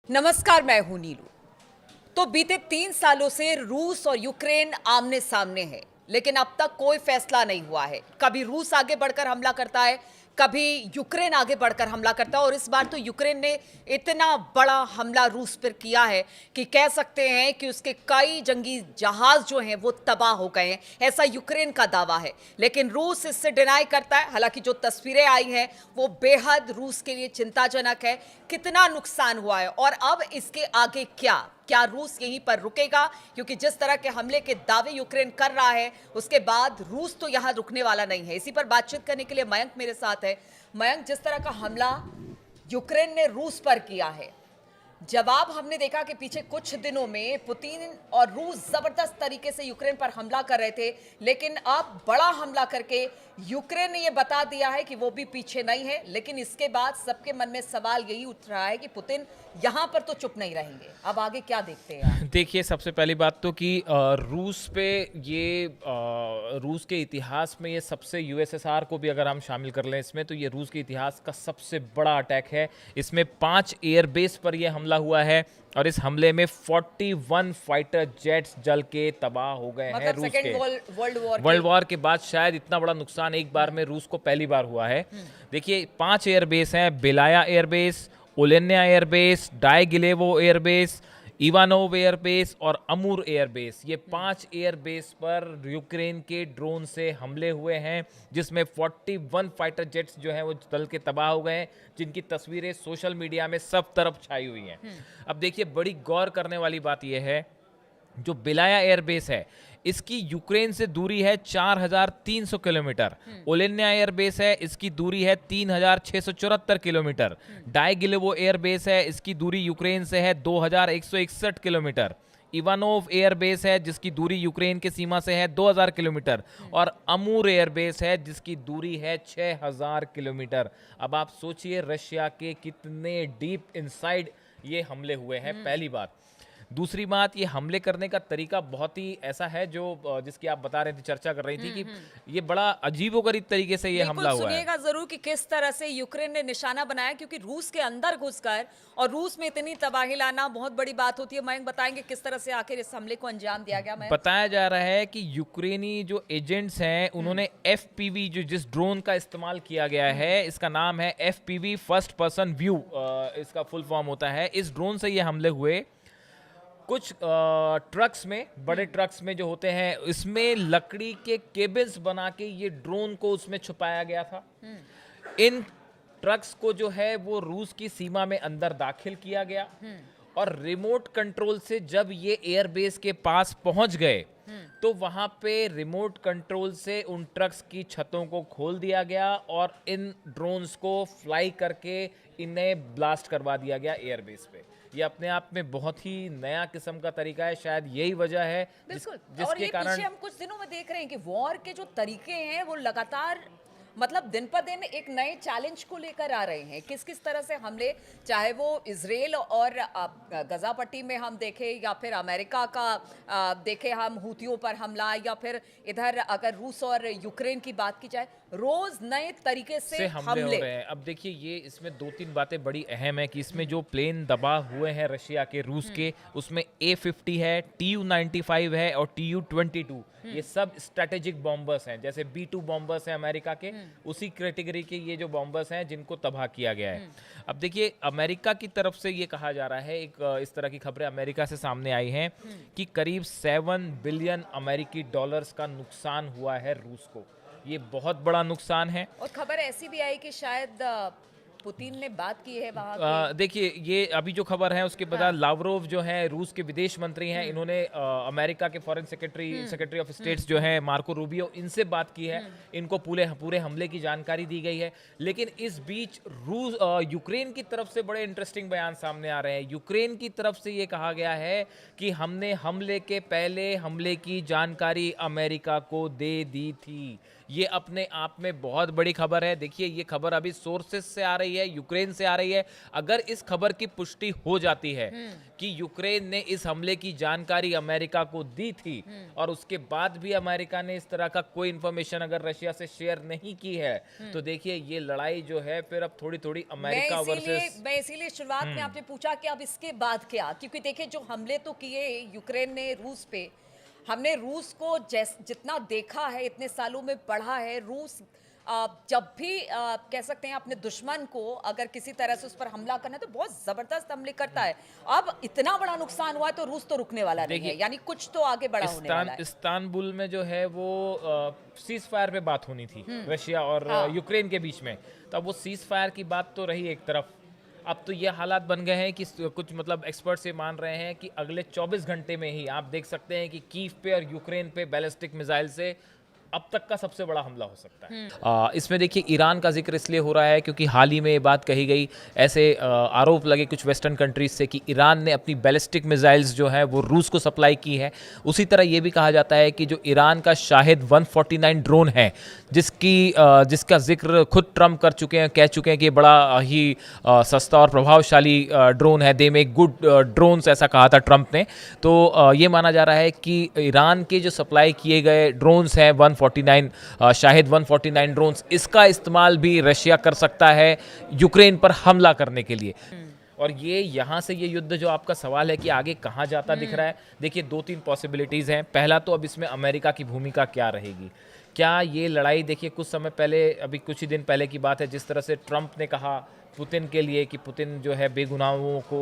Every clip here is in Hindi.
नमस्कार, मैं हूं नीलू। तो बीते 3 सालों से रूस और यूक्रेन आमने सामने है, लेकिन अब तक कोई फैसला नहीं हुआ है। कभी रूस आगे बढ़कर हमला करता है, कभी यूक्रेन आगे बढ़कर हमला करता है, और इस बार तो यूक्रेन ने इतना बड़ा हमला रूस पर किया है कि कह सकते हैं कि उसके कई जंगी जहाज जो हैं वो तबाह हो गए हैं, ऐसा यूक्रेन का दावा है। लेकिन रूस इससे डिनाई करता है। हालांकि जो तस्वीरें आई हैं वो बेहद रूस के लिए चिंताजनक है। कितना नुकसान हुआ है और अब इसके आगे क्या रूस यहीं पर रुकेगा? क्योंकि जिस तरह के हमले के दावे यूक्रेन कर रहा है, उसके बाद रूस तो यहां रुकने वाला नहीं है। इसी पर बातचीत करने के लिए मयंक मेरे साथ है। मयंक, जिस तरह का हमला यूक्रेन ने रूस पर किया है, जवाब हमने देखा कि पीछे कुछ दिनों में पुतिन और रूस जबरदस्त तरीके से यूक्रेन पर हमला कर रहे थे, लेकिन अब बड़ा हमला करके यूक्रेन ने यह बता दिया है कि वो भी पीछे नहीं है। लेकिन इसके बाद सबके मन में सवाल यही उठ रहा है कि पुतिन यहां पर तो चुप नहीं रहेंगे। अब आगे क्या देखते हैं आप? देखिए, सबसे पहली बात तो कि रूस पे ये रूस के इतिहास में ये सबसे यूएसएसआर को भी अगर हम शामिल कर लें इसमें, तो ये रूस के इतिहास का सबसे बड़ा अटैक है। इसमें 5 एयरबेस पर यह हमला हुआ है और इस हमले में 41 फाइटर जेट्स जल के तबाह हो गए हैं मतलब रूस सेकेंड के। वर्ल्ड वर्ल्ड वॉर के बाद शायद इतना बड़ा नुकसान एक बार में रूस को पहली बार हुआ है। देखिए, 5 एयरबेस हैं: Belaya airbase, Olenya airbase, Diaghilevo airbase, Ivanov airbase और अमूर एयरबेस। ये 5 एयरबेस पर यूक्रेन के ड्रोन से हमले हुए हैं, जिसमें 41 फाइटर जेट्स जो हैं वो जल के तबाह हो गए हैं, जिनकी तस्वीरें सोशल मीडिया में सब तरफ छाई हुई हैं। अब देखिए, बड़ी गौर करने वाली बात यह है, जो बेलाया एयरबेस है इसकी यूक्रेन से दूरी है 4,300 किलोमीटर। ओलेन्या एयरबेस है, इसकी दूरी है 3,674 किलोमीटर। डाइगिलेवो एयरबेस है, इसकी दूरी यूक्रेन से है 2,161 किलोमीटर। इवानोव एयरबेस है, जिसकी दूरी यूक्रेन के सीमा से है 2,000 किलोमीटर। और अमूर एयरबेस है, जिसकी दूरी है 6,000 किलोमीटर। अब आप सोचिए रशिया के कितने डीप इनसाइड ये हमले हुए हैं, पहली बात। दूसरी बात, ये हमले करने का तरीका बहुत ही ऐसा है जो जिसकी आप बता रहे थे, चर्चा कर रही थी कि ये बड़ा अजीबोगरीब तरीके से ये हमला हुआ है। सुनिएगा जरूर कि किस तरह से यूक्रेन ने निशाना बनाया, क्योंकि रूस के अंदर घुसकर और रूस में इतनी तबाही लाना बहुत बड़ी बात होती है। मयंक बताएंगे किस तरह से आखिर इस हमले को अंजाम दिया गया? मयंक, बताया जा रहा है कि यूक्रेनी जो एजेंट्स हैं उन्होंने एफपीवी, जो जिस ड्रोन का इस्तेमाल किया गया है, इसका नाम है एफपीवी, फर्स्ट पर्सन व्यू इसका फुल फॉर्म होता है। इस ड्रोन से ये हमले हुए। कुछ ट्रक्स में, बड़े ट्रक्स में जो होते हैं, इसमें लकड़ी के केबल्स बना के ये ड्रोन को उसमें छुपाया गया था। इन ट्रक्स को जो है वो रूस की सीमा में अंदर दाखिल किया गया और रिमोट कंट्रोल से जब ये एयरबेस के पास पहुंच गए तो वहां पे रिमोट कंट्रोल से उन ट्रक्स की छतों को खोल दिया गया और इन ड्रोन्स को फ्लाई करके इन्हें ब्लास्ट करवा दिया गया एयरबेस पे। ये अपने आप में बहुत ही नया किस्म का तरीका है। शायद यही वजह है बिल्कुल। और जिसके ये कारण पीछे हम कुछ दिनों में देख रहे हैं कि वॉर के जो तरीके हैं वो लगातार, मतलब दिन पर दिन एक नए चैलेंज को लेकर आ रहे हैं। किस किस तरह से हमले, चाहे वो इजराइल और गजा पट्टी में हम देखें, या फिर अमेरिका का देखें हम हूतियों पर हमला, या फिर इधर अगर रूस और यूक्रेन की बात की जाए, रोज नए तरीके से हमले हो रहे हैं। अब देखिए, ये इसमें 2-3 बातें बड़ी अहम है कि इसमें जो प्लेन दबा हुए हैं रशिया के, रूस के, उसमें A-50 है, Tu-95 है और Tu-22। ये सब स्ट्रेटेजिक बॉम्बर्स हैं। जैसे B-2 बॉम्बर्स हैं अमेरिका के, उसी कैटेगरी के ये जो बॉम्बर्स हैं जिनको तबाह किया गया है। अब देखिए, अमेरिका की तरफ से ये कहा जा रहा है, एक इस तरह की खबरें अमेरिका से सामने आई हैं कि करीब 7 बिलियन अमेरिकी डॉलर्स का नुकसान हुआ है रूस को। ये बहुत बड़ा नुकसान है। और खबर ऐसी भी आई कि शायद पुतिन ने बात की है वहां के। देखिए, ये अभी जो खबर है उसके बाद लावरोव जो है रूस के विदेश मंत्री हैं, इन्होंने अमेरिका के फॉरेन सेक्रेटरी ऑफ स्टेट्स जो है मार्को रूबियो, इनसे बात की है। इनको पूरे हमले की जानकारी दी गई है। लेकिन इस बीच यूक्रेन की तरफ से बड़े इंटरेस्टिंग बयान सामने आ रहे हैं। यूक्रेन की तरफ से ये कहा गया है कि हमने हमले के पहले हमले की जानकारी अमेरिका को दे दी थी। ये अपने आप में बहुत बड़ी खबर है। देखिए ये खबर अभी सोर्सेस से आ रही है, यूक्रेन से आ रही है। अगर इस खबर की पुष्टि हो जाती है कि यूक्रेन ने इस हमले की जानकारी अमेरिका को दी थी और उसके बाद भी अमेरिका ने इस तरह का कोई इंफॉर्मेशन अगर रशिया से शेयर नहीं की है, तो देखिए ये लड़ाई जो है फिर अब थोड़ी थोड़ी अमेरिका वर्सेस। मैं इसीलिए शुरुआत में आपने पूछा कि अब इसके बाद क्या, क्योंकि देखिए जो हमले तो किए यूक्रेन ने रूस पे, हमने रूस को जितना देखा है, इतने सालों में पढ़ा है, रूस जब भी कह सकते हैं अपने दुश्मन को अगर किसी तरह से उस पर हमला करना है तो बहुत जबरदस्त हमले करता है। अब इतना बड़ा नुकसान हुआ है तो रूस तो रुकने वाला नहीं है, यानी कुछ तो आगे बड़ा होने वाला है। इस्तांबुल में जो है वो सीज फायर पे बात होनी थी रशिया और यूक्रेन के बीच में, तो अब वो सीज फायर की बात तो रही एक तरफ। अब तो ये हालात बन गए हैं कि कुछ मतलब एक्सपर्ट्स ये मान रहे हैं कि अगले 24 घंटे में ही आप देख सकते हैं कि कीव पे और यूक्रेन पे बैलिस्टिक मिसाइल से अब तक का सबसे बड़ा हमला हो सकता है। इसमें देखिए ईरान का जिक्र इसलिए हो रहा है क्योंकि हाल ही में ये बात कही गई, ऐसे आरोप लगे कुछ वेस्टर्न कंट्रीज से कि ईरान ने अपनी बैलिस्टिक मिसाइल्स जो है वो रूस को सप्लाई की है। उसी तरह ये भी कहा जाता है कि जो ईरान का शाहिद 149 ड्रोन है, जिसका जिक्र खुद ट्रम्प कर चुके हैं, कह चुके हैं कि बड़ा ही सस्ता और प्रभावशाली ड्रोन है, दे मेक गुड ड्रोन्स, ऐसा कहा था ट्रम्प ने। तो ये माना जा रहा है कि ईरान के जो सप्लाई किए गए ड्रोन्स हैं 149 शाहिद 149 ड्रोन्स, इसका इस्तेमाल भी रशिया कर सकता है यूक्रेन पर हमला करने के लिए। और ये यहाँ से ये युद्ध जो आपका सवाल है कि आगे कहाँ जाता दिख रहा है, देखिए 2-3 पॉसिबिलिटीज़ हैं। पहला तो अब इसमें अमेरिका की भूमिका क्या रहेगी, क्या ये लड़ाई, देखिए कुछ समय पहले, अभी कुछ ही दिन पहले की बात है, जिस तरह से ट्रम्प ने कहा पुतिन के लिए कि पुतिन जो है बेगुनाहों को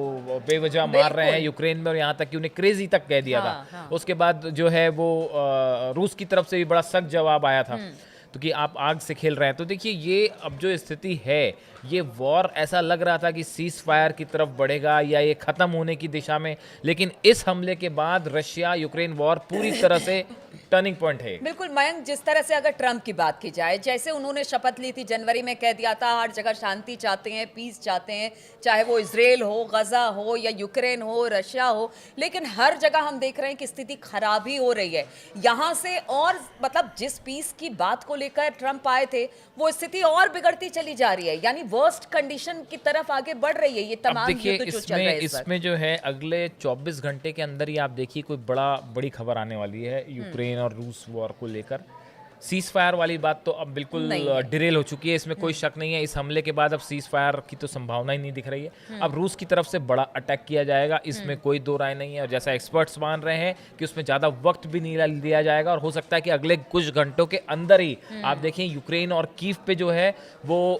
बेवजह मार रहे हैं यूक्रेन में, और यहाँ तक कि उन्हें क्रेजी तक कह दिया था। उसके बाद जो है वो रूस की तरफ से भी बड़ा सख्त जवाब आया था, तो कि आप आग से खेल रहे हैं। तो देखिए ये अब जो स्थिति है, ये वॉर ऐसा लग रहा था कि सीज फायर की तरफ बढ़ेगा या ये ख़त्म होने की दिशा में, लेकिन इस हमले के बाद रशिया यूक्रेन वॉर पूरी तरह से टर्निंग पॉइंट है। बिल्कुल मयंक, जिस तरह से अगर ट्रम्प की बात की जाए, जैसे उन्होंने शपथ ली थी जनवरी में, कह दिया था हर जगह शांति चाहते हैं, पीस चाहते हैं, चाहे वो इजराइल हो, गजा हो या यूक्रेन हो, रशिया हो, लेकिन हर जगह हम देख रहे हैं कि स्थिति खराब ही हो रही है। यहाँ से और मतलब जिस पीस की बात को लेकर ट्रम्प आए थे वो स्थिति और बिगड़ती चली जा रही है, यानी वर्स्ट कंडीशन की तरफ आगे बढ़ रही है ये तमाम युद्ध जो चल रहे हैं। इसमें जो है अगले 24 घंटे के अंदर ही आप देखिए कोई बड़ी खबर आने वाली है यूक्रेन और रूस वॉर को लेकर। सीज फायर वाली बात तो अब बिल्कुल डिरेल हो चुकी है, इसमें कोई शक नहीं है। इस हमले के बाद अब सीज फायर की तो संभावना ही नहीं दिख रही है। अब रूस की तरफ से बड़ा अटैक किया जाएगा, इसमें कोई दो राय नहीं है। और जैसा एक्सपर्ट्स मान रहे हैं कि उसमें ज़्यादा वक्त भी नहीं दिया जाएगा, और हो सकता है कि अगले कुछ घंटों के अंदर ही आप देखें यूक्रेन और कीव पे जो है वो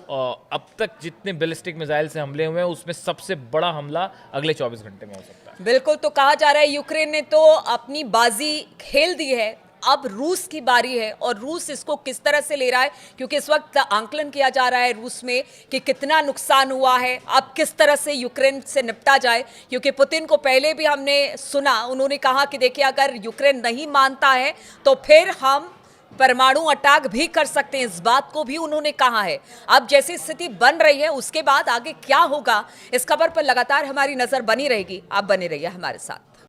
अब तक जितने बैलिस्टिक मिसाइल से हमले हुए हैं उसमें सबसे बड़ा हमला अगले 24 घंटे में हो सकता है। बिल्कुल, तो कहा जा रहा है यूक्रेन ने तो अपनी बाजी खेल दी है, अब रूस की बारी है और रूस इसको किस तरह से ले रहा है, क्योंकि इस वक्त आंकलन किया जा रहा है रूस में कि कितना नुकसान हुआ है, अब किस तरह से यूक्रेन से निपटा जाए। क्योंकि पुतिन को पहले भी हमने सुना, उन्होंने कहा कि देखिए अगर यूक्रेन नहीं मानता है तो फिर हम परमाणु अटैक भी कर सकते हैं, इस बात को भी उन्होंने कहा है। अब जैसी स्थिति बन रही है उसके बाद आगे क्या होगा, इस खबर पर लगातार हमारी नजर बनी रहेगी। आप बने रहिए हमारे साथ।